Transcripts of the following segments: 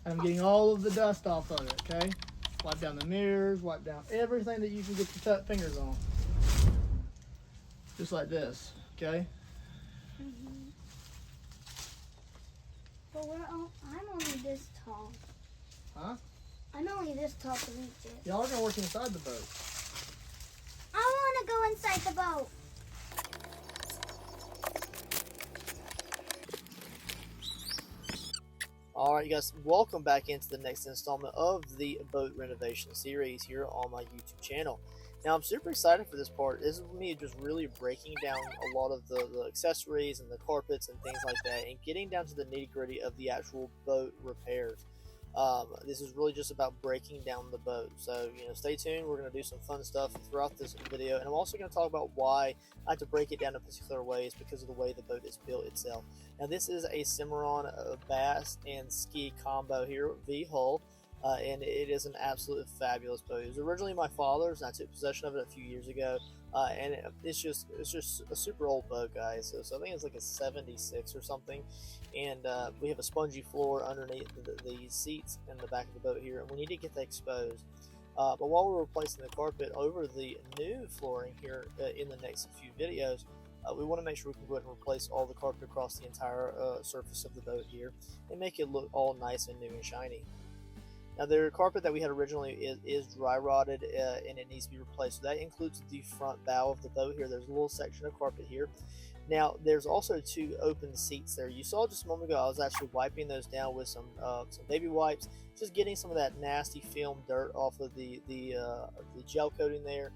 I'm getting all of the dust off of it, okay? Wipe down the mirrors, wipe down everything that you can get your fingers on. Just like this, okay? Mm-hmm. But I'm only this tall. Huh? I'm only this tall to reach it. Y'all are gonna work inside the boat. I want to go inside the boat. Alright, you guys, welcome back into the next installment of the boat renovation series here on my YouTube channel. Now, I'm super excited for this part. This is me just really breaking down a lot of the accessories and the carpets and things like that, and getting down to the nitty-gritty of the actual boat repairs. This is really just about breaking down the boat. So, stay tuned. We're going to do some fun stuff throughout this video, and I'm also going to talk about why I have to break it down in particular ways because of the way the boat is built itself. Now, this is a Cimarron bass and ski combo here, V hull. And it is an absolute fabulous boat. It was originally my father's, and I took possession of it a few years ago. And it's just a super old boat, guys. So I think it's like a 76 or something. And we have a spongy floor underneath the seats in the back of the boat here, and we need to get that exposed. But while we're replacing the carpet over the new flooring here in the next few videos, we want to make sure we can go ahead and replace all the carpet across the entire surface of the boat here and make it look all nice and new and shiny. Now, the carpet that we had originally is dry rotted and it needs to be replaced. So that includes the front bow of the boat here. There's a little section of carpet here. Now, there's also two open seats there. You saw just a moment ago I was actually wiping those down with some baby wipes, just getting some of that nasty film dirt off of the gel coating there,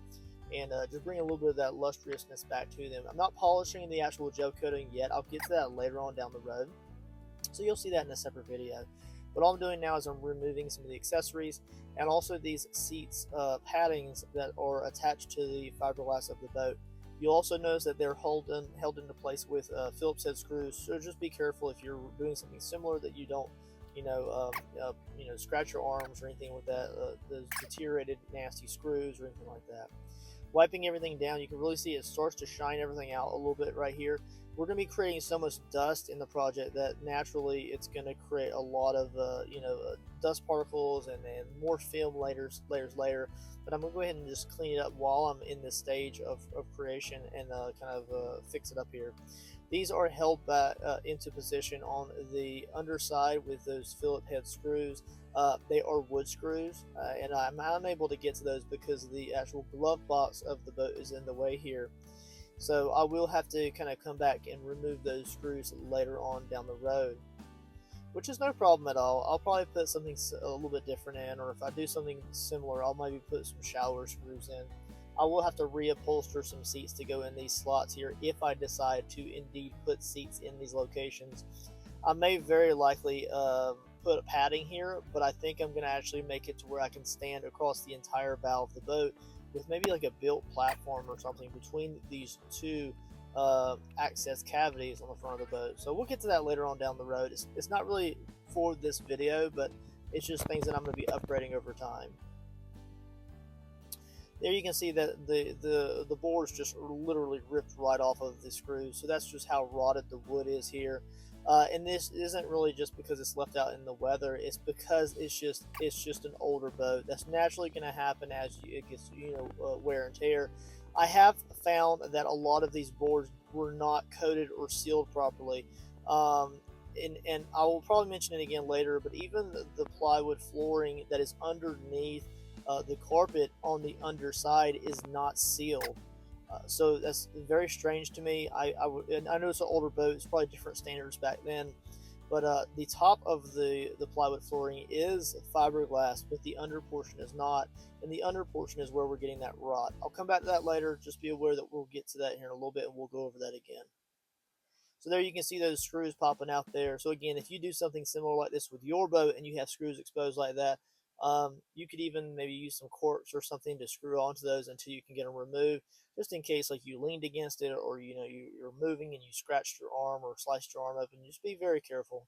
and just bring a little bit of that lustrousness back to them. I'm not polishing the actual gel coating yet. I'll get to that later on down the road, so you'll see that in a separate video. But all I'm doing now is I'm removing some of the accessories and also these seats paddings that are attached to the fiberglass of the boat. You'll also notice that they're held into place with Phillips head screws. So just be careful if you're doing something similar that you don't, scratch your arms or anything with those deteriorated, nasty screws or anything like that. Wiping everything down, you can really see it starts to shine everything out a little bit right here. We're going to be creating so much dust in the project that naturally it's going to create a lot of dust particles and more film layers later. But I'm going to go ahead and just clean it up while I'm in this stage of creation and fix it up here. These are held back into position on the underside with those Phillips head screws. They are wood screws, and I'm unable to get to those because the actual glove box of the boat is in the way here. So I will have to kind of come back and remove those screws later on down the road, which is no problem at all. I'll probably put something a little bit different in, or if I do something similar, I'll maybe put some shower screws in. I will have to reupholster some seats to go in these slots here if I decide to indeed put seats in these locations. I may very likely put a padding here, but I think I'm going to actually make it to where I can stand across the entire bow of the boat with maybe like a built platform or something between these two access cavities on the front of the boat. So we'll get to that later on down the road. It's not really for this video, but it's just things that I'm going to be upgrading over time. There you can see that the boards just literally ripped right off of the screws. So that's just how rotted the wood is here. And this isn't really just because it's left out in the weather. It's because it's just an older boat. That's naturally going to happen as it gets wear and tear. I have found that a lot of these boards were not coated or sealed properly. And I will probably mention it again later, but even the plywood flooring that is underneath the carpet on the underside is not sealed. So that's very strange to me. I know it's an older boat. It's probably different standards back then. But the top of the plywood flooring is fiberglass, but the under portion is not. And the under portion is where we're getting that rot. I'll come back to that later. Just be aware that we'll get to that here in a little bit, and we'll go over that again. So there you can see those screws popping out there. So again, if you do something similar like this with your boat and you have screws exposed like that, you could even maybe use some corks or something to screw onto those until you can get them removed, just in case like you leaned against it, or you're moving and you scratched your arm or sliced your arm open. Just be very careful.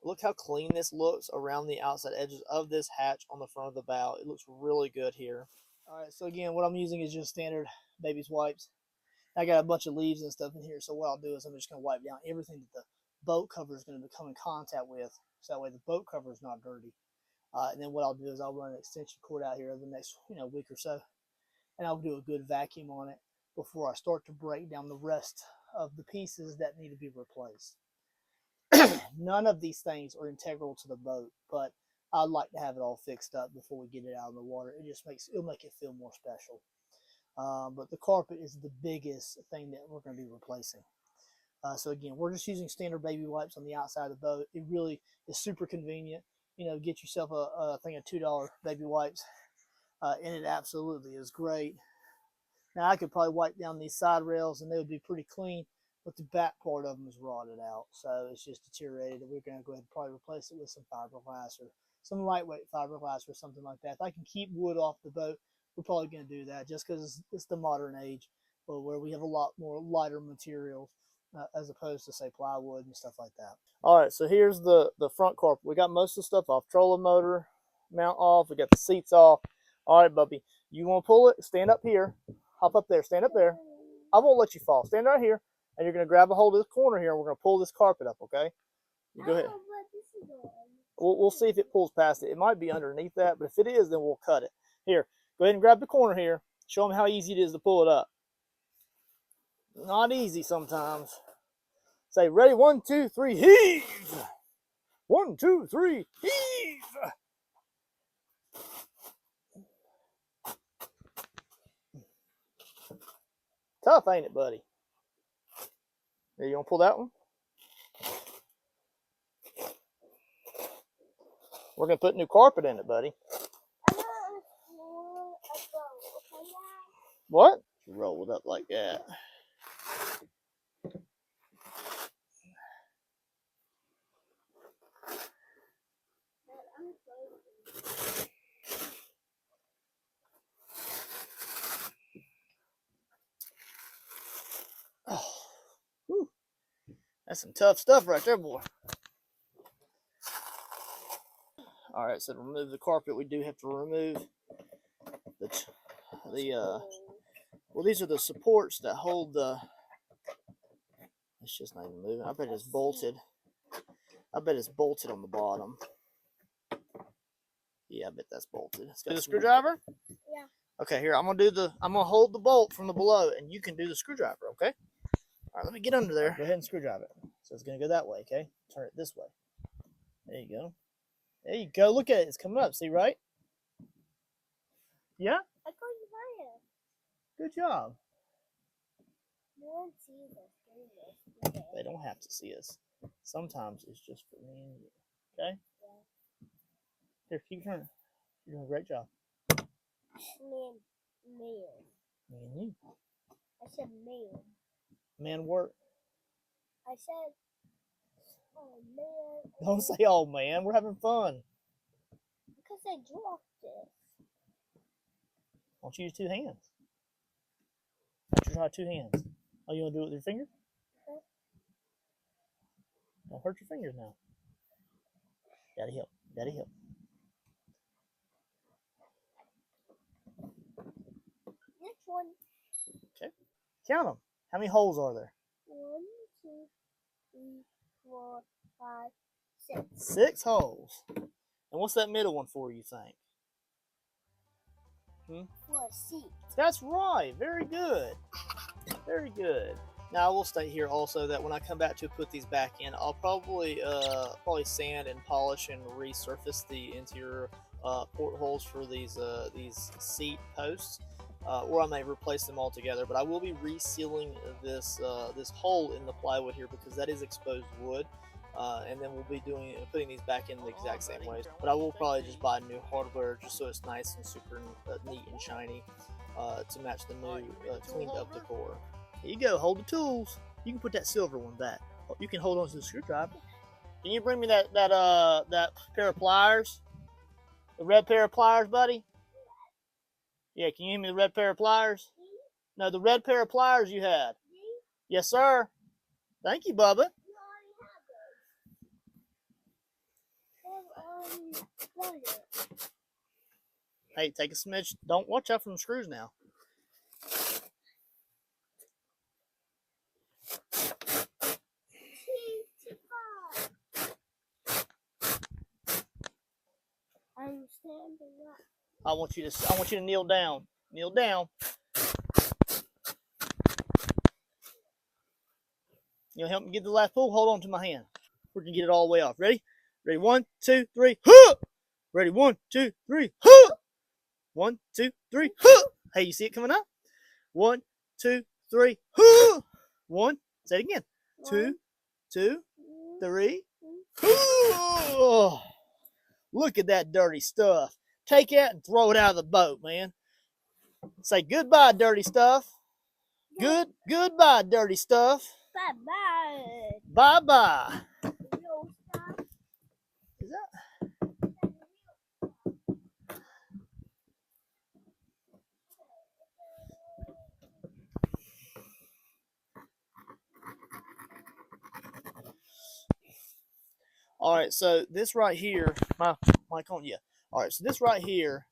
Look how clean this looks around the outside edges of this hatch on the front of the bow. It looks really good here. All right, so again, what I'm using is just standard baby's wipes. I got a bunch of leaves and stuff in here, so what I'll do is I'm just going to wipe down everything that boat cover is going to come in contact with, so that way the boat cover is not dirty. And then what I'll do is I'll run an extension cord out here over the next week or so, and I'll do a good vacuum on it before I start to break down the rest of the pieces that need to be replaced. None of these things are integral to the boat, but I'd like to have it all fixed up before we get it out in the water. It'll make it feel more special. But the carpet is the biggest thing that we're going to be replacing. So again, we're just using standard baby wipes on the outside of the boat. It really is super convenient. Get yourself a thing of $2 baby wipes, and it absolutely is great. Now I could probably wipe down these side rails and they would be pretty clean, but the back part of them is rotted out, so it's just deteriorated. We're going to go ahead and probably replace it with some fiberglass or some lightweight fiberglass or something like that. If I can keep wood off the boat, we're probably going to do that, just because it's the modern age, where we have a lot more lighter materials as opposed to, say, plywood and stuff like that. All right, so here's the front carpet. We got most of the stuff off. Trolling motor mount off. We got the seats off. All right, Bubby, you want to pull it? Stand up here. Hop up there. Stand up there. I won't let you fall. Stand right here, and you're going to grab a hold of this corner here, and we're going to pull this carpet up, okay? You go ahead. We'll see if it pulls past it. It might be underneath that, but if it is, then we'll cut it. Here, go ahead and grab the corner here. Show them how easy it is to pull it up. Not easy sometimes. Say, ready, 1, 2, 3, heave! 1, 2, 3, heave! Tough, ain't it, buddy? Here, you want to pull that one? We're going to put new carpet in it, buddy. What? Roll it up like that. Oh, whew. That's some tough stuff right there, boy. All right, so to remove the carpet, we do have to remove well, these are the supports that hold the. It's just not even moving. I bet it's bolted. I bet it's bolted on the bottom. Yeah, I bet that's bolted. Let's do the screwdriver. Yeah. Okay, here I'm gonna hold the bolt from the below, and you can do the screwdriver. Okay. All right, let me get under there. Go ahead and screwdriver it. So it's gonna go that way. Okay. Turn it this way. There you go. There you go. Look at it. It's coming up. See, right? Yeah. I got you higher. Good job. No one sees us. They don't have to see us. Sometimes it's just for me and you. Okay? Yeah. Here, keep turning. You're doing a great job. Man. Me and you. I said man. Man work. I said, oh man. Don't say, oh man, we're having fun. Because I dropped it. Why don't you use 2 hands? Why don't you try 2 hands? Oh, you want to do it with your finger? Okay. Don't hurt your fingers now. Daddy help. Daddy help. Next one. Okay. Count them. How many holes are there? 1, 2, 3, 4, 5, 6. 6 holes. And what's that middle one for, you think? For a seat. That's right. Very good. Very good. Now I will state here also that when I come back to put these back in, I'll probably sand and polish and resurface the interior portholes for these seat posts, or I may replace them altogether. But I will be resealing this hole in the plywood here, because that is exposed wood. And then we'll be putting these back in the exact same way. But I will probably just buy new hardware just so it's nice and super neat and shiny to match the new cleaned up decor. Here you go. Hold the tools. You can put that silver one back. You can hold on to the screwdriver. Can you bring me that pair of pliers? The red pair of pliers, buddy? Yeah, can you give me the red pair of pliers? No, the red pair of pliers you had. Yes, sir. Thank you, Bubba. Hey, take a smidge. Don't watch out from the screws now. I want you to kneel down. Kneel down. You know, help me get the last pull. Hold on to my hand. We're gonna get it all the way off. Ready? Ready? 1, 2, 3. Huh! Ready? 1, 2, 3. Huh! 1, 2, 3. Huh! Hey, you see it coming up? 1, 2, 3. Huh! 1. Say it again. 2, 2, 3. Oh, look at that dirty stuff. Take it and throw it out of the boat, man. Say goodbye, dirty stuff. Goodbye, dirty stuff. Bye-bye. Bye-bye. Is that? All right, so this right here, my mic on? Yeah. All right, so this right here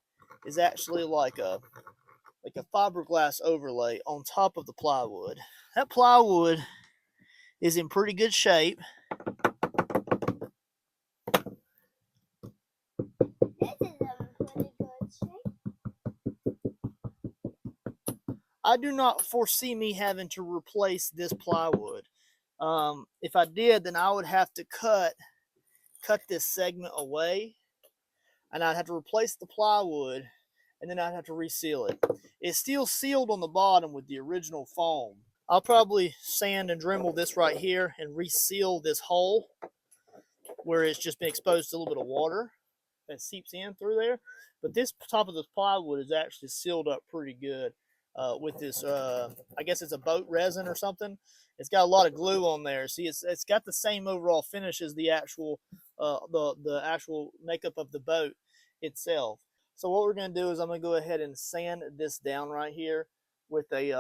is actually like a fiberglass overlay on top of the plywood. That plywood is in pretty good shape. This is in pretty good shape. I do not foresee me having to replace this plywood. If I did, then I would have to cut this segment away, and I'd have to replace the plywood, and then I'd have to reseal it. It's still sealed on the bottom with the original foam. I'll probably sand and Dremel this right here and reseal this hole where it's just been exposed to a little bit of water that seeps in through there. But this top of this plywood is actually sealed up pretty good with this, I guess it's a boat resin or something. It's got a lot of glue on there. See, it's got the same overall finish as the actual the actual makeup of the boat itself. So what we're going to do is I'm going to go ahead and sand this down right here with an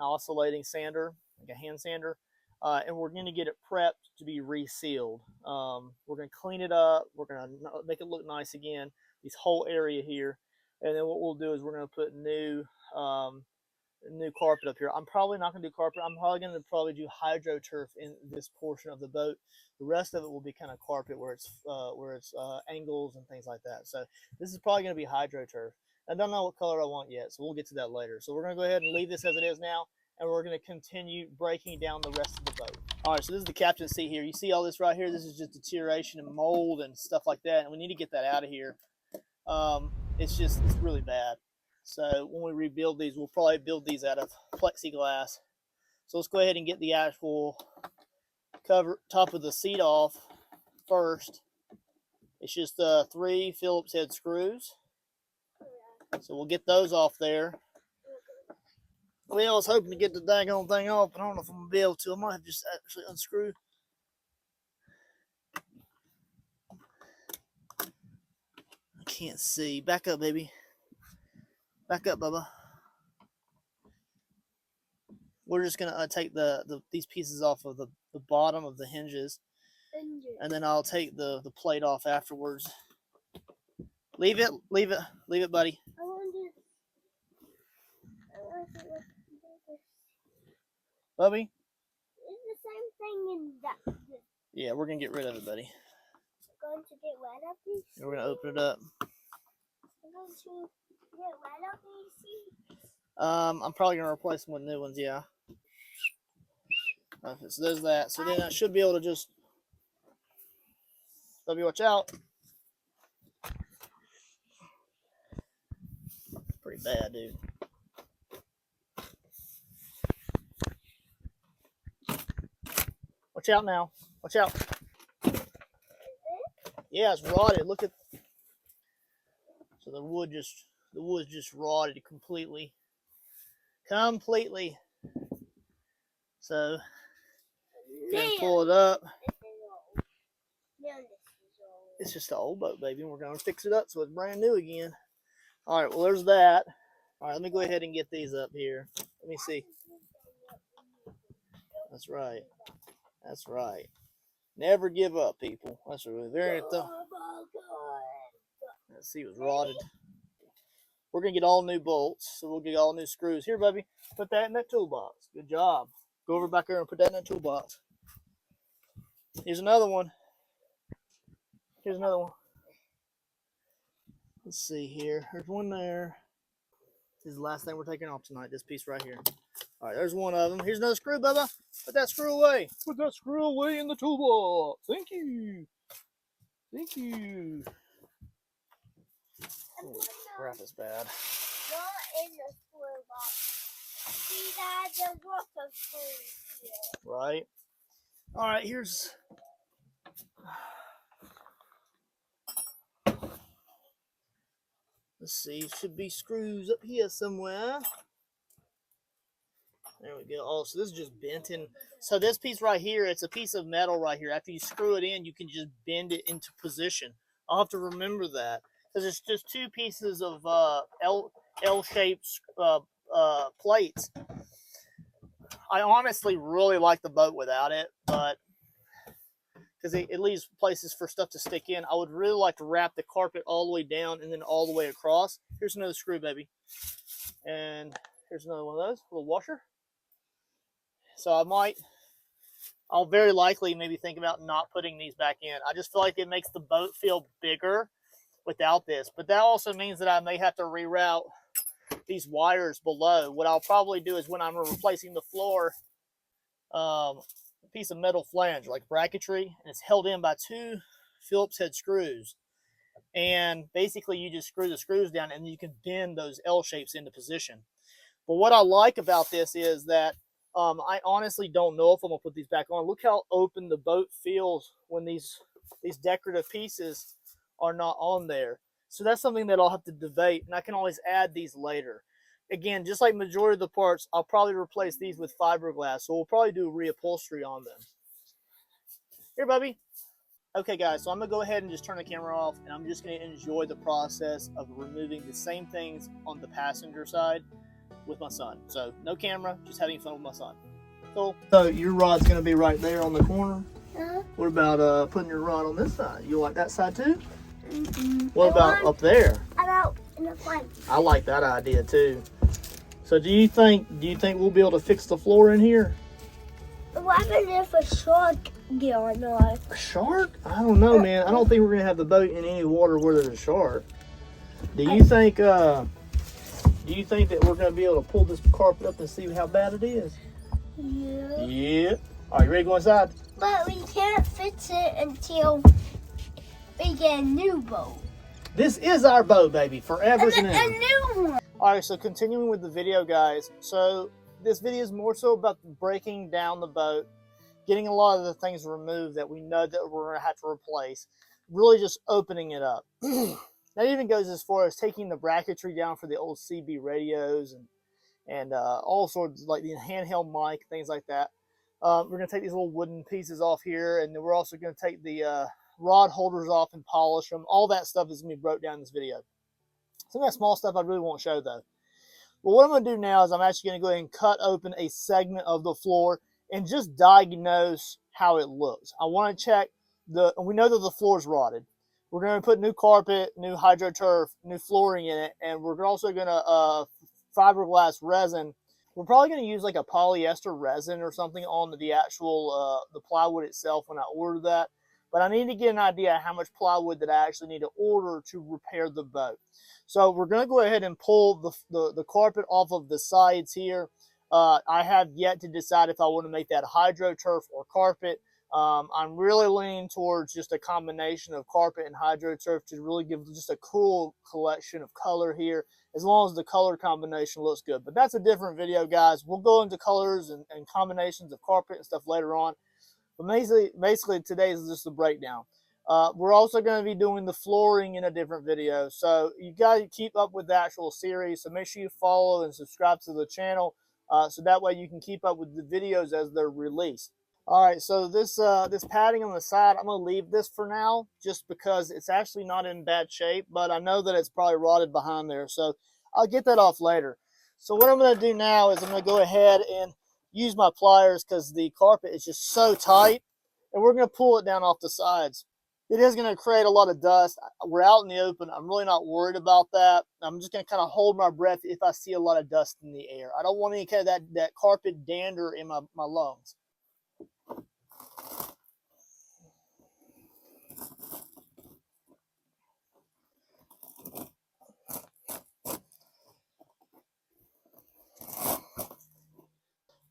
oscillating sander, like a hand sander, and we're going to get it prepped to be resealed. We're going to clean it up. We're going to make it look nice again, this whole area here, and then what we'll do is we're going to put new carpet up here. I'm probably not going to do carpet. I'm probably going to do hydroturf in this portion of the boat. The rest of it will be kind of carpet where it's angles and things like that. So this is probably going to be hydroturf. I don't know what color I want yet, so we'll get to that later. So we're going to go ahead and leave this as it is now, and we're going to continue breaking down the rest of the boat. All right, so this is the captain's seat here. You see all this right here? This is just deterioration and mold and stuff like that, and we need to get that out of here. It's really bad. So when we rebuild these, we'll probably build these out of plexiglass. So let's go ahead and get the actual top of the seat off first. It's just 3 Phillips head screws. So we'll get those off there. Well, I was hoping to get the daggone thing off, but I don't know if I'm going to be able to. I might have just actually unscrew. I can't see. Back up, baby. Back up, Bubba. We're just going to take these pieces off of the bottom of the hinges. And then I'll take the plate off afterwards. Leave it, buddy. Bubby? It's the same thing in that. Yeah, we're going to get rid of it, buddy. Going to get rid of these? We're going to open it up. I'm going to get rid of these seats? I'm probably going to replace them with new ones, yeah. Okay, so there's that. So then I should be able to just... Bubby, watch out. Pretty bad, dude. Watch out now. Watch out. Yeah, it's rotted. Look at... So the wood's just rotted completely. Completely. So, gonna pull it up. It's just an old boat, baby, and we're gonna fix it up so it's brand new again. All right, well, there's that. All right, let me go ahead and get these up here. Let me see. That's right. That's right. Never give up, people. That's really very tough. Let's see, it was rotted. We're gonna get all new bolts, so we'll get all new screws. Here, baby, put that in that toolbox. Good job. Go over back there and put that in that toolbox. Here's another one. Here's another one. Let's see here. There's one there. This is the last thing we're taking off tonight. This piece right here. All right, there's one of them. Here's another screw, Bubba. Put that screw away. Put that screw away in the toolbox. Thank you. Thank you. Holy crap, it's bad. Not in the screw box. See, Dad, there's lots of screws here. Right. All right, here's... Let's see, should be screws up here somewhere. There we go. Oh, so this is just bent in. So this piece right here, it's a piece of metal right here. After you screw it in, you can just bend it into position. I'll have to remember that because it's just two pieces of L-shaped plates. I honestly really like the boat without it, but because it leaves places for stuff to stick in. I would really like to wrap the carpet all the way down and then all the way across. Here's another screw, baby. And here's another one of those, a little washer. So I'll very likely maybe think about not putting these back in. I just feel like it makes the boat feel bigger without this. But that also means that I may have to reroute these wires below. What I'll probably do is when I'm replacing the floor, a piece of metal flange, like bracketry, and it's held in by two Phillips head screws. And basically you just screw the screws down and you can bend those L shapes into position. But what I like about this is that I honestly don't know if I'm gonna put these back on. Look how open the boat feels when these decorative pieces are not on there. So that's something that I'll have to debate, and I can always add these later. Again, just like majority of the parts, I'll probably replace these with fiberglass. So we'll probably do reupholstery on them. Here, Bubby. Okay, guys, so I'm gonna go ahead and just turn the camera off, and I'm just gonna enjoy the process of removing the same things on the passenger side with my son. So no camera, just having fun with my son. Cool. So your rod's gonna be right there on the corner. What about putting your rod on this side? You like that side too? What about up there? About in the front. I like that idea too. So do you think we'll be able to fix the floor in here? What happens if a shark get on us? A shark? I don't know, man. I don't think we're gonna have the boat in any water where there's a shark. Do you think that we're gonna be able to pull this carpet up and see how bad it is? Yeah. Yeah. Are you ready to go inside? But we can't fix it until we get a new boat. This is our boat, baby, forever and A ever. new one. All right, so continuing with the video, guys. So this video is more so about breaking down the boat, getting a lot of the things removed that we know that we're gonna have to replace, really just opening it up. That even goes as far as taking the bracketry down for the old CB radios and all sorts, like the handheld mic, things like that. We're going to take these little wooden pieces off here, and then we're also going to take the rod holders off and polish them. All that stuff is going to be broke down in this video. Some of that small stuff I really won't show, though. But what I'm going to do now is I'm actually going to go ahead and cut open a segment of the floor and just diagnose how it looks. I want to check we know that the floor is rotted. We're going to put new carpet, new hydroturf, new flooring in it, and we're also going to fiberglass resin. We're probably going to use like a polyester resin or something on the actual the plywood itself when I order that. But I need to get an idea how much plywood that I actually need to order to repair the boat. So we're going to go ahead and pull the carpet off of the sides here. I have yet to decide if I want to make that hydroturf or carpet. I'm really leaning towards just a combination of carpet and hydroturf to really give just a cool collection of color here, as long as the color combination looks good. But that's a different video, guys. We'll go into colors and combinations of carpet and stuff later on. But basically today is just a breakdown. We're also going to be doing the flooring in a different video. So you guys keep up with the actual series. So make sure you follow and subscribe to the channel so that way you can keep up with the videos as they're released. All right, so this padding on the side, I'm going to leave this for now just because it's actually not in bad shape, but I know that it's probably rotted behind there, so I'll get that off later. So what I'm going to do now is I'm going to go ahead and use my pliers because the carpet is just so tight, and we're going to pull it down off the sides. It is going to create a lot of dust. We're out in the open. I'm really not worried about that. I'm just going to kind of hold my breath if I see a lot of dust in the air. I don't want any kind of that carpet dander in my lungs.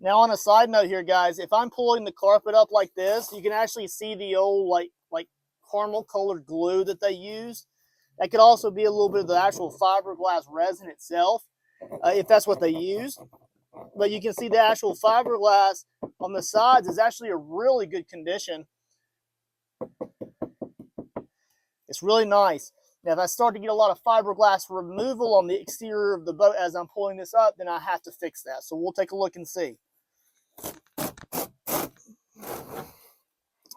Now on a side note here, guys, if I'm pulling the carpet up like this, you can actually see the old like caramel colored glue that they used. That could also be a little bit of the actual fiberglass resin itself, if that's what they used. But you can see the actual fiberglass on the sides is actually a really good condition. It's really nice. Now, if I start to get a lot of fiberglass removal on the exterior of the boat as I'm pulling this up, then I have to fix that. So we'll take a look and see.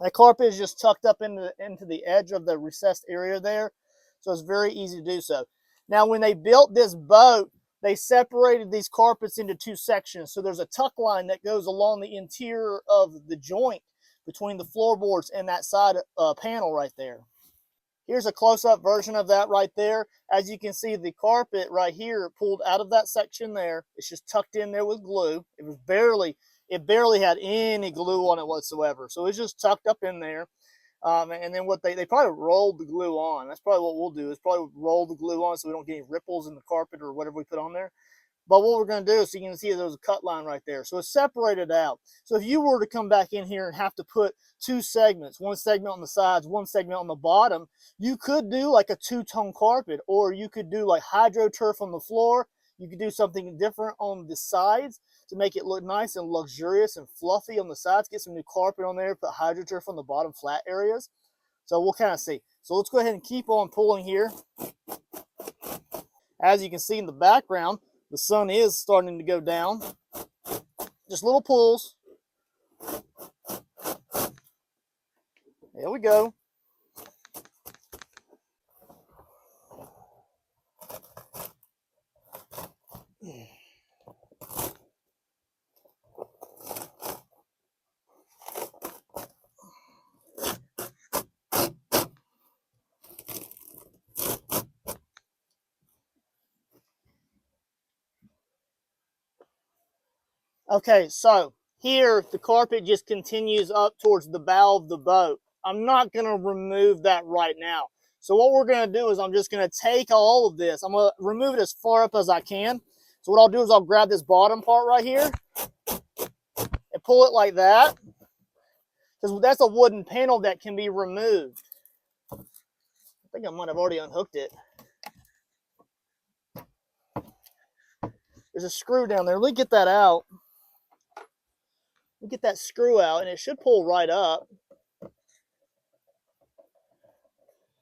That carpet is just tucked up into the edge of the recessed area there, so it's very easy to do so. Now, when they built this boat, they separated these carpets into two sections. So there's a tuck line that goes along the interior of the joint between the floorboards and that side panel right there. Here's a close-up version of that right there. As you can see, the carpet right here pulled out of that section there. It's just tucked in there with glue. It barely had any glue on it whatsoever. So it's just tucked up in there. And then what they probably rolled the glue on. That's probably what we'll do, is probably roll the glue on so we don't get any ripples in the carpet or whatever we put on there. But what we're going to do is, so you can see there's a cut line right there. So it's separated out. So if you were to come back in here and have to put two segments, one segment on the sides, one segment on the bottom, you could do like a two-tone carpet, or you could do like hydro turf on the floor. You could do something different on the sides to make it look nice and luxurious and fluffy on the sides. Get some new carpet on there, put hydro turf on the bottom flat areas. So we'll kind of see. So let's go ahead and keep on pulling here. As you can see in the background, the sun is starting to go down. Just little pulls. There we go. Okay, so here the carpet just continues up towards the bow of the boat. I'm not going to remove that right now. So what we're going to do is I'm just going to take all of this. I'm going to remove it as far up as I can. So what I'll do is I'll grab this bottom part right here and pull it like that, because that's a wooden panel that can be removed. I think I might have already unhooked it. There's a screw down there. Let me get that out. Get that screw out, and it should pull right up.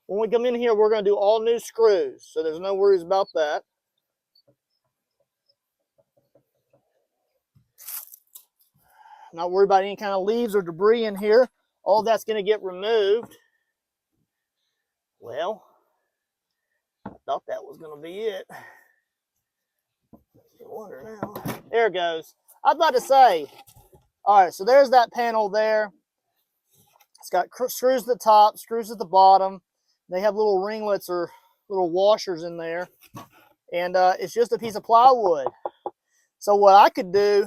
When we come in here, we're going to do all new screws, so there's no worries about that. Not worried about any kind of leaves or debris in here. All that's going to get removed. Well, I thought that was going to be it. I wonder now. There it goes. I was about to say, all right, so there's that panel there. It's got screws at the top, screws at the bottom. They have little ringlets or little washers in there. And it's just a piece of plywood. So what I could do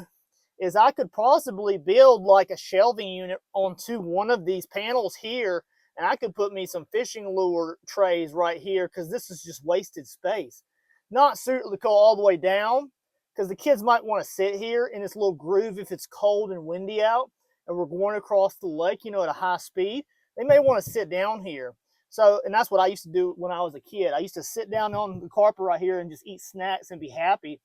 is I could possibly build like a shelving unit onto one of these panels here. And I could put me some fishing lure trays right here, because this is just wasted space. Not suitable to go all the way down, because the kids might want to sit here in this little groove if it's cold and windy out and we're going across the lake, you know, at a high speed. They may want to sit down here. So, and that's what I used to do when I was a kid. I used to sit down on the carpet right here and just eat snacks and be happy.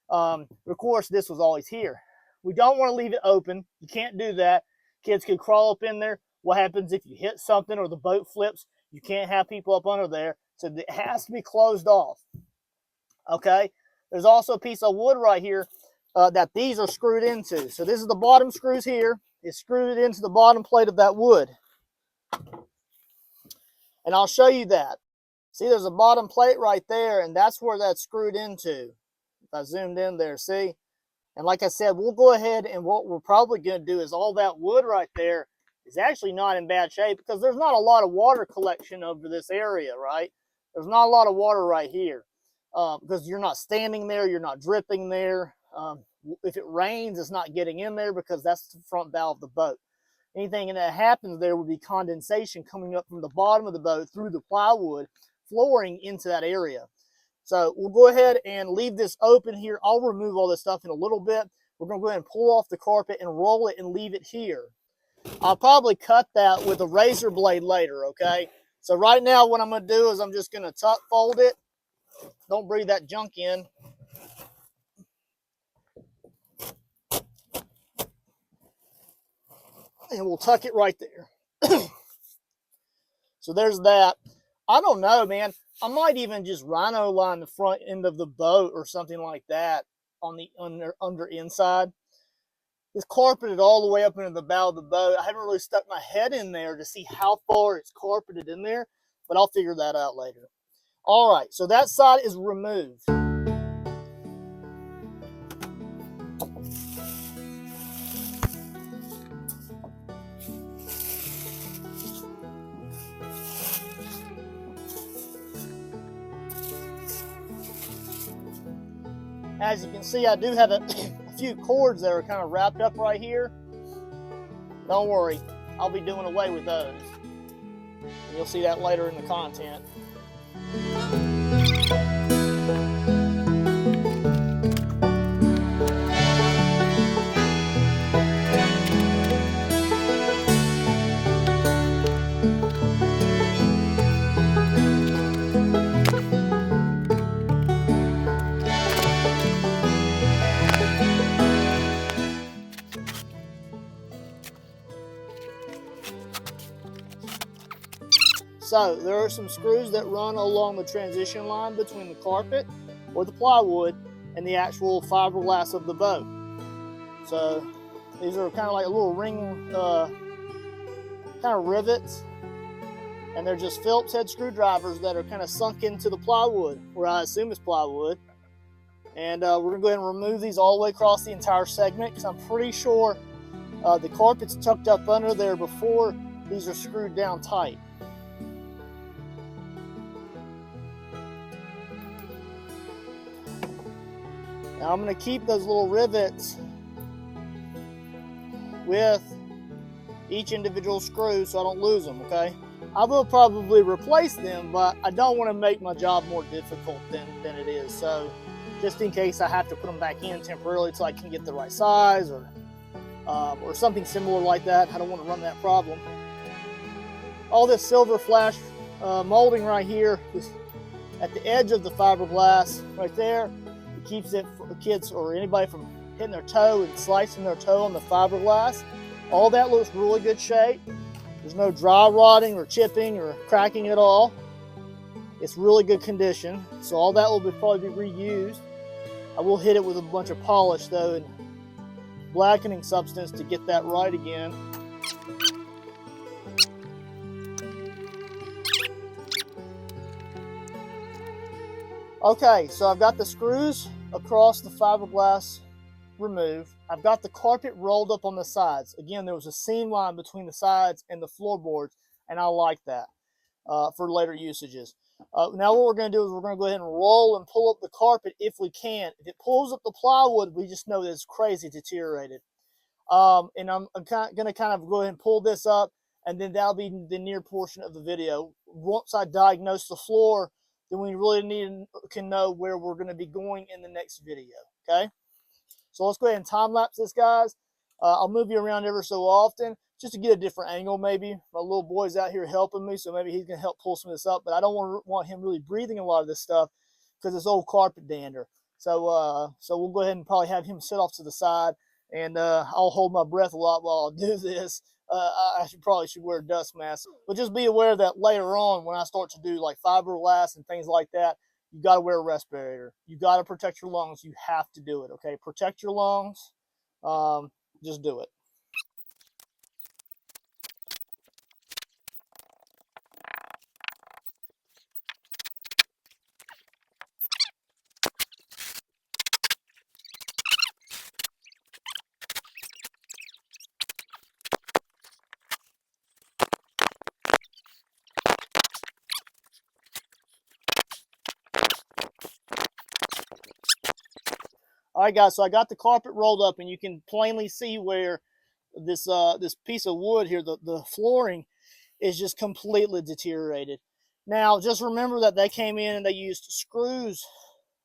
But of course, this was always here. We don't want to leave it open. You can't do that. Kids could crawl up in there. What happens if you hit something or the boat flips? You can't have people up under there. So it has to be closed off. Okay? There's also a piece of wood right here that these are screwed into. So this is the bottom screws here. It's screwed into the bottom plate of that wood. And I'll show you that. See, there's a bottom plate right there, and that's where that's screwed into. If I zoomed in there, see? And like I said, we'll go ahead, and what we're probably going to do is all that wood right there is actually not in bad shape, because there's not a lot of water collection over this area, right? There's not a lot of water right here, because you're not standing there, you're not dripping there. If it rains, it's not getting in there, because that's the front bow of the boat. Anything that happens there would be condensation coming up from the bottom of the boat through the plywood, flooring into that area. So we'll go ahead and leave this open here. I'll remove all this stuff in a little bit. we're going to go ahead and pull off the carpet and roll it and leave it here. I'll probably cut that with a razor blade later, okay? So right now what I'm going to do is I'm just going to tuck fold it. Don't breathe that junk in. And we'll tuck it right there. So there's that. I don't know, man. I might even just rhino line the front end of the boat or something like that on the under inside. It's carpeted all the way up into the bow of the boat. I haven't really stuck my head in there to see how far it's carpeted in there, but I'll figure that out later. All right, so that side is removed. As you can see, I do have a few cords that are kind of wrapped up right here. Don't worry, I'll be doing away with those. And you'll see that later in the content. So there are some screws that run along the transition line between the carpet or the plywood and the actual fiberglass of the boat. So these are kind of like a little ring kind of rivets, and they're just Phillips head screwdrivers that are kind of sunk into the plywood, where I assume it's plywood. And we're gonna go ahead and remove these all the way across the entire segment, because I'm pretty sure the carpet's tucked up under there before these are screwed down tight. Now I'm going to keep those little rivets with each individual screw so I don't lose them, okay? I will probably replace them, but I don't want to make my job more difficult than it is. So just in case I have to put them back in temporarily so I can get the right size or something similar like that. I don't want to run that problem. All this silver flash molding right here is at the edge of the fiberglass right there. It keeps it for kids or anybody from hitting their toe and slicing their toe on the fiberglass. All that looks really good shape. There's no dry rotting or chipping or cracking at all. It's really good condition. So all that will probably be reused. I will hit it with a bunch of polish though and blackening substance to get that right again. Okay, so I've got the screws across the fiberglass removed. I've got the carpet rolled up on the sides. Again, there was a seam line between the sides and the floorboards, and I like that for later usages. Now what we're going to do is we're going to go ahead and roll and pull up the carpet if we can. If it pulls up the plywood, we just know that it's crazy deteriorated. And I'm going to kind of go ahead and pull this up, and then that'll be the near portion of the video. Once I diagnose the floor, then we really can know where we're going to be going in the next video, okay? So let's go ahead and time-lapse this, guys. I'll move you around ever so often just to get a different angle maybe. My little boy's out here helping me, so maybe he's going to help pull some of this up, but I don't want him really breathing a lot of this stuff because it's old carpet dander. So we'll go ahead and probably have him sit off to the side, and I'll hold my breath a lot while I do this. I probably should wear a dust mask, but just be aware that later on when I start to do like fiberglass and things like that, you got to wear a respirator. You got to protect your lungs. You have to do it, okay? Protect your lungs. Just do it. All right, guys, so I got the carpet rolled up, and you can plainly see where this piece of wood here, the flooring, is just completely deteriorated. Now, just remember that they came in and they used screws,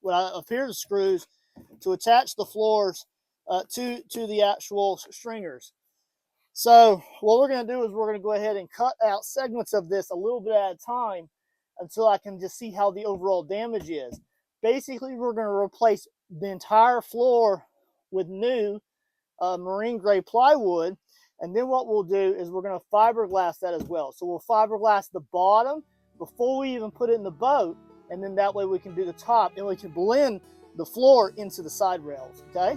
what appear to screws, to attach the floors to the actual stringers. So what we're going to do is we're going to go ahead and cut out segments of this a little bit at a time until I can just see how the overall damage is. Basically, we're going to replace the entire floor with new marine gray plywood, and then what we'll do is we're going to fiberglass that as well. So we'll fiberglass the bottom before we even put it in the boat, and then that way we can do the top and we can blend the floor into the side rails, okay?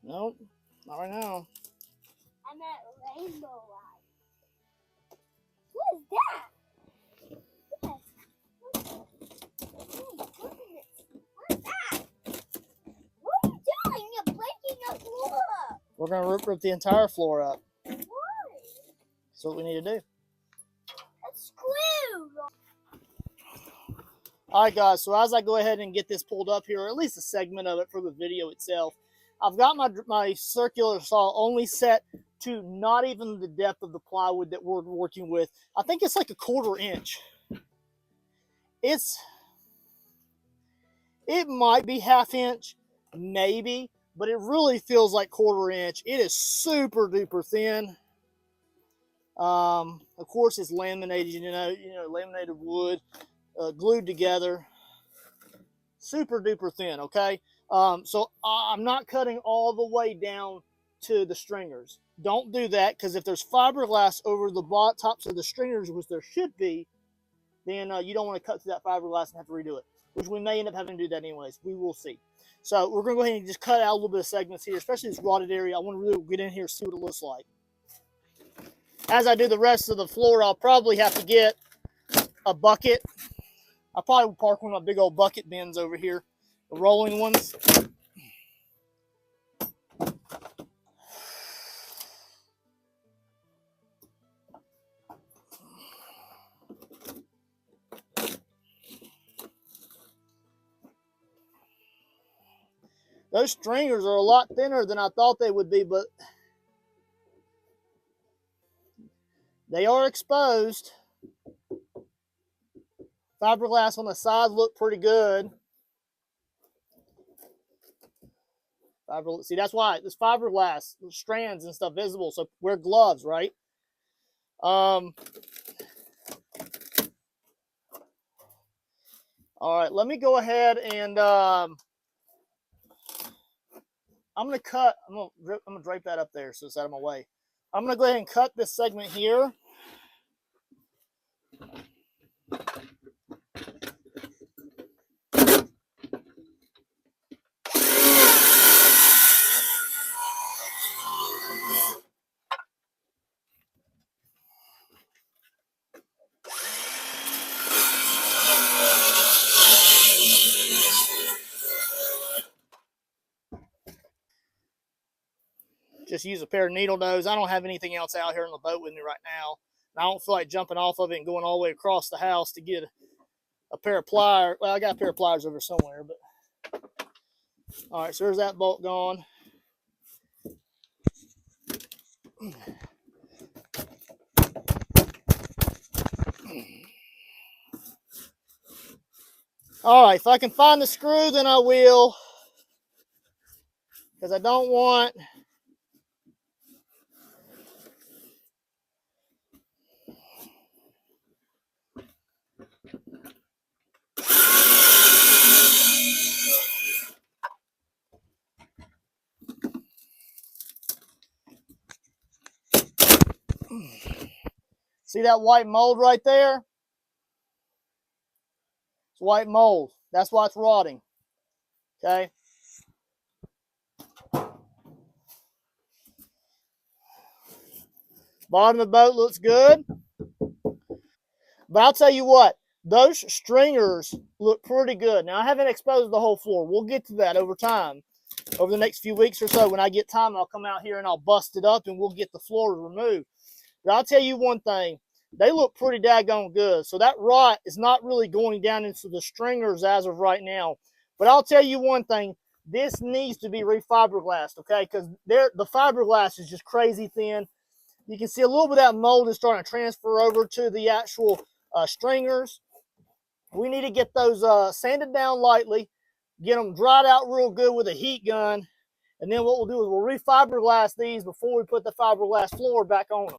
Nope, not right now. I'm at Rainbow Light. What is that? What's that? What are you doing? You're breaking the floor up. We're going to rip the entire floor up. Why? That's what we need to do. It's screwed. All right, guys, so as I go ahead and get this pulled up here, or at least a segment of it for the video itself, I've got my circular saw only set to not even the depth of the plywood that we're working with. I think it's like a 1/4 inch. It might be 1/2 inch, maybe, but it really feels like 1/4 inch. It is super duper thin. Of course, it's laminated, you know, laminated wood, glued together. Super duper thin, okay? So I'm not cutting all the way down to the stringers. Don't do that, because if there's fiberglass over the tops of the stringers, which there should be, then you don't want to cut through that fiberglass and have to redo it, which we may end up having to do that anyways. We will see. So we're going to go ahead and just cut out a little bit of segments here, especially this rotted area. I want to really get in here and see what it looks like. As I do the rest of the floor, I'll probably have to get a bucket. I'll probably park one of my big old bucket bins over here, the rolling ones. Those stringers are a lot thinner than I thought they would be, but they are exposed. Fiberglass on the side look pretty good. See, that's why this fiberglass strands and stuff visible. So wear gloves, right? All right, let me go ahead and I'm gonna cut. I'm gonna drape that up there so it's out of my way. I'm gonna go ahead and cut this segment here. Just use a pair of needle nose. I don't have anything else out here on the boat with me right now. And I don't feel like jumping off of it and going all the way across the house to get a pair of pliers. Well, I got a pair of pliers over somewhere, but all right, so there's that bolt gone. All right, if I can find the screw, then I will, because I don't want see that white mold right there? It's white mold. That's why it's rotting. Okay. Bottom of the boat looks good. But I'll tell you what, those stringers look pretty good. Now, I haven't exposed the whole floor. We'll get to that over time. Over the next few weeks or so, when I get time, I'll come out here and I'll bust it up and we'll get the floor removed. But I'll tell you one thing, they look pretty daggone good. So that rot is not really going down into the stringers as of right now. But I'll tell you one thing, this needs to be refiberglassed, okay? Because the fiberglass is just crazy thin. You can see a little bit of that mold is starting to transfer over to the actual stringers. We need to get those sanded down lightly, get them dried out real good with a heat gun, and then what we'll do is we'll refiberglass these before we put the fiberglass floor back on them.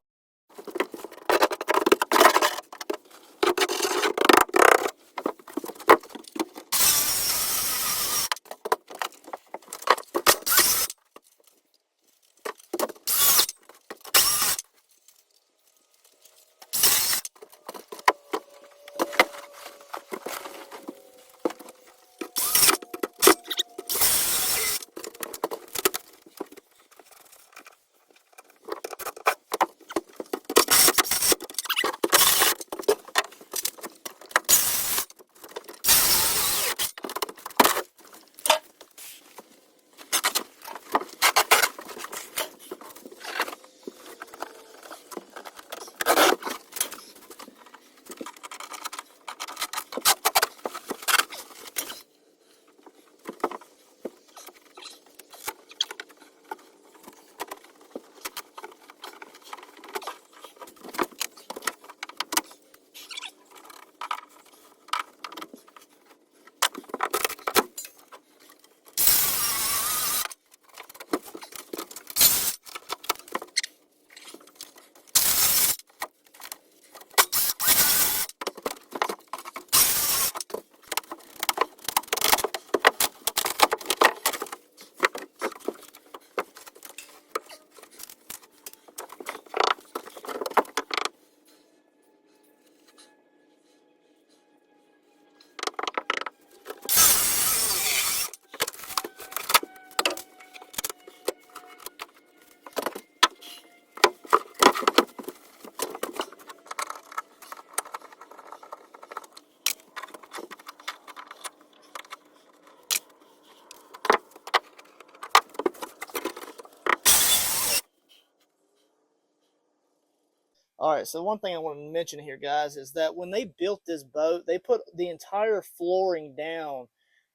All right, so one thing I want to mention here, guys, is that when they built this boat, they put the entire flooring down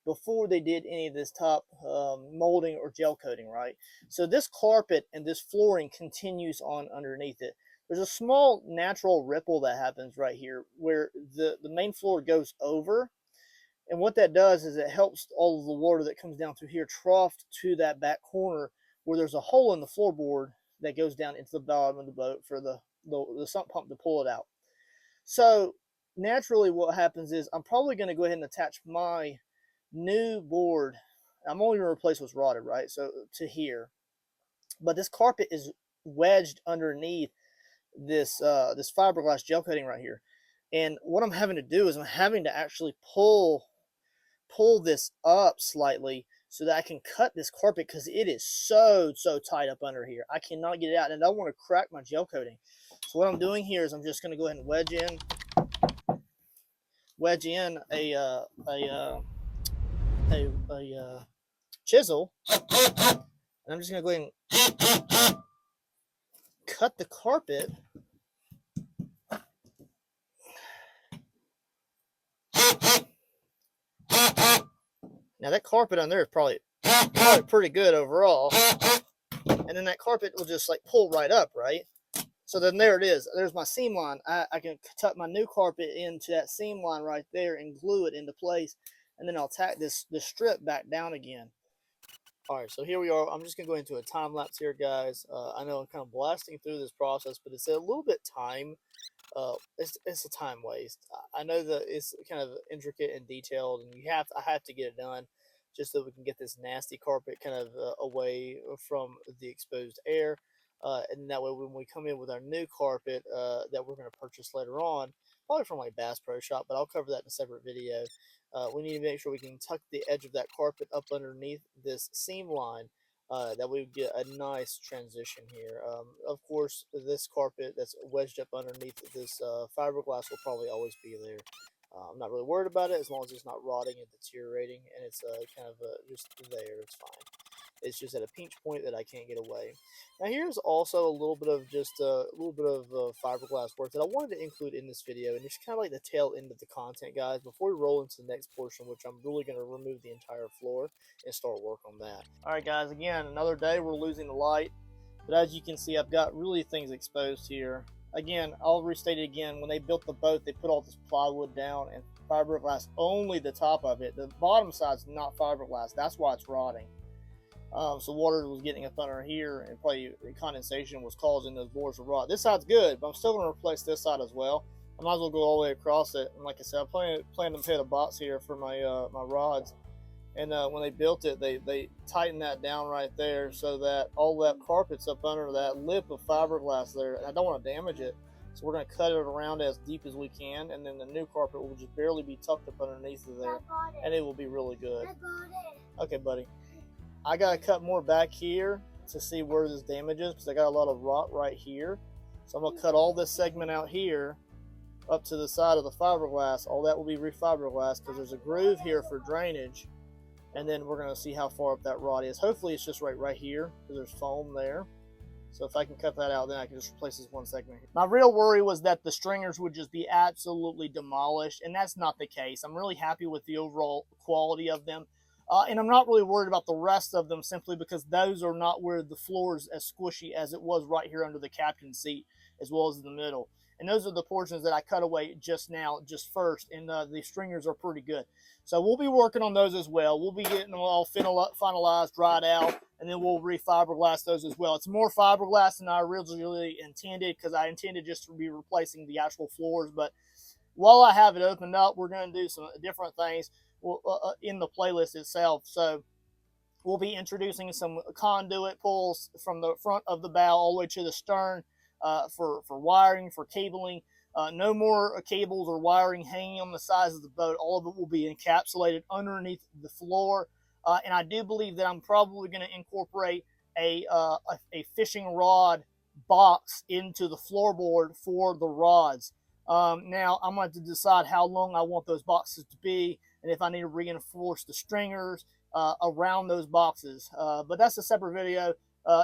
before they did any of this top molding or gel coating, right? So this carpet and this flooring continues on underneath it. There's a small natural ripple that happens right here where the main floor goes over. And what that does is it helps all of the water that comes down through here trough to that back corner where there's a hole in the floorboard that goes down into the bottom of the boat for the sump pump to pull it out. So naturally what happens is I'm probably going to go ahead and attach my new board. I'm only going to replace what's rotted, right? So to here. But this carpet is wedged underneath this this fiberglass gel coating right here. And what I'm having to do is I'm having to actually pull this up slightly so that I can cut this carpet because it is so tight up under here. I cannot get it out, and I don't want to crack my gel coating. So what I'm doing here is I'm just going to go ahead and wedge in a chisel, and I'm just going to go ahead and cut the carpet. Now that carpet on there is probably pretty good overall, and then that carpet will just like pull right up, right? So then there it is. There's my seam line. I can tuck my new carpet into that seam line right there and glue it into place. And then I'll tack this strip back down again. All right, so here we are. I'm just going to go into a time lapse here, guys. I know I'm kind of blasting through this process, but it's a little bit time. It's a time waste. I know that it's kind of intricate and detailed, and I have to get it done just so we can get this nasty carpet kind of away from the exposed air. And that way when we come in with our new carpet that we're going to purchase later on, probably from like Bass Pro Shop, but I'll cover that in a separate video. We need to make sure we can tuck the edge of that carpet up underneath this seam line. That we would get a nice transition here. Of course, this carpet that's wedged up underneath this fiberglass will probably always be there. I'm not really worried about it as long as it's not rotting and deteriorating, and it's kind of just there. It's fine. It's just at a pinch point that I can't get away. Now here's also a little bit of fiberglass work that I wanted to include in this video, and it's kind of like the tail end of the content, guys. Before we roll into the next portion, which I'm really going to remove the entire floor and start work on that. All right, guys. Again, another day we're losing the light, but as you can see, I've got really things exposed here. Again, I'll restate it again. When they built the boat, they put all this plywood down and fiberglass only the top of it. The bottom side's not fiberglass. That's why it's rotting. So water was getting up under here, and probably condensation was causing those boards to rot. This side's good, but I'm still going to replace this side as well. I might as well go all the way across it. And like I said, I'm planning to put a box here for my my rods. And when they built it, they tightened that down right there so that all that carpet's up under that lip of fiberglass there. And I don't want to damage it, so we're going to cut it around as deep as we can, and then the new carpet will just barely be tucked up underneath of there, and it will be really good. I got it. Okay, buddy. I gotta cut more back here to see where this damage is, because I got a lot of rot right here. So I'm gonna cut all this segment out here up to the side of the fiberglass. All that will be refiberglass because there's a groove here for drainage, and then we're gonna see how far up that rot is. Hopefully it's just right here because there's foam there. So if I can cut that out, then I can just replace this one segment here. My real worry was that the stringers would just be absolutely demolished, and that's not the case. I'm really happy with the overall quality of them. And I'm not really worried about the rest of them, simply because those are not where the floor is as squishy as it was right here under the captain's seat, as well as in the middle. And those are the portions that I cut away just first, and the stringers are pretty good. So we'll be working on those as well. We'll be getting them all finalized, dried out, and then we'll refiberglass those as well. It's more fiberglass than I originally intended, because I intended just to be replacing the actual floors. But while I have it opened up, we're going to do some different things in the playlist itself. So we'll be introducing some conduit pulls from the front of the bow all the way to the stern for wiring, for cabling. No more cables or wiring hanging on the sides of the boat. All of it will be encapsulated underneath the floor. And I do believe that I'm probably going to incorporate a fishing rod box into the floorboard for the rods. Now I'm going to decide how long I want those boxes to be, and if I need to reinforce the stringers around those boxes. But that's a separate video.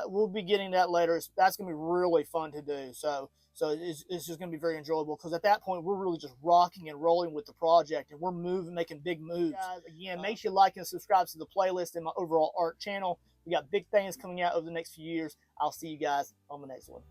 We'll be getting that later. That's going to be really fun to do. So it's just going to be very enjoyable, because at that point, we're really just rocking and rolling with the project, and we're making big moves. Guys, again, make sure you like and subscribe to the playlist and my overall art channel. We got big things coming out over the next few years. I'll see you guys on the next one.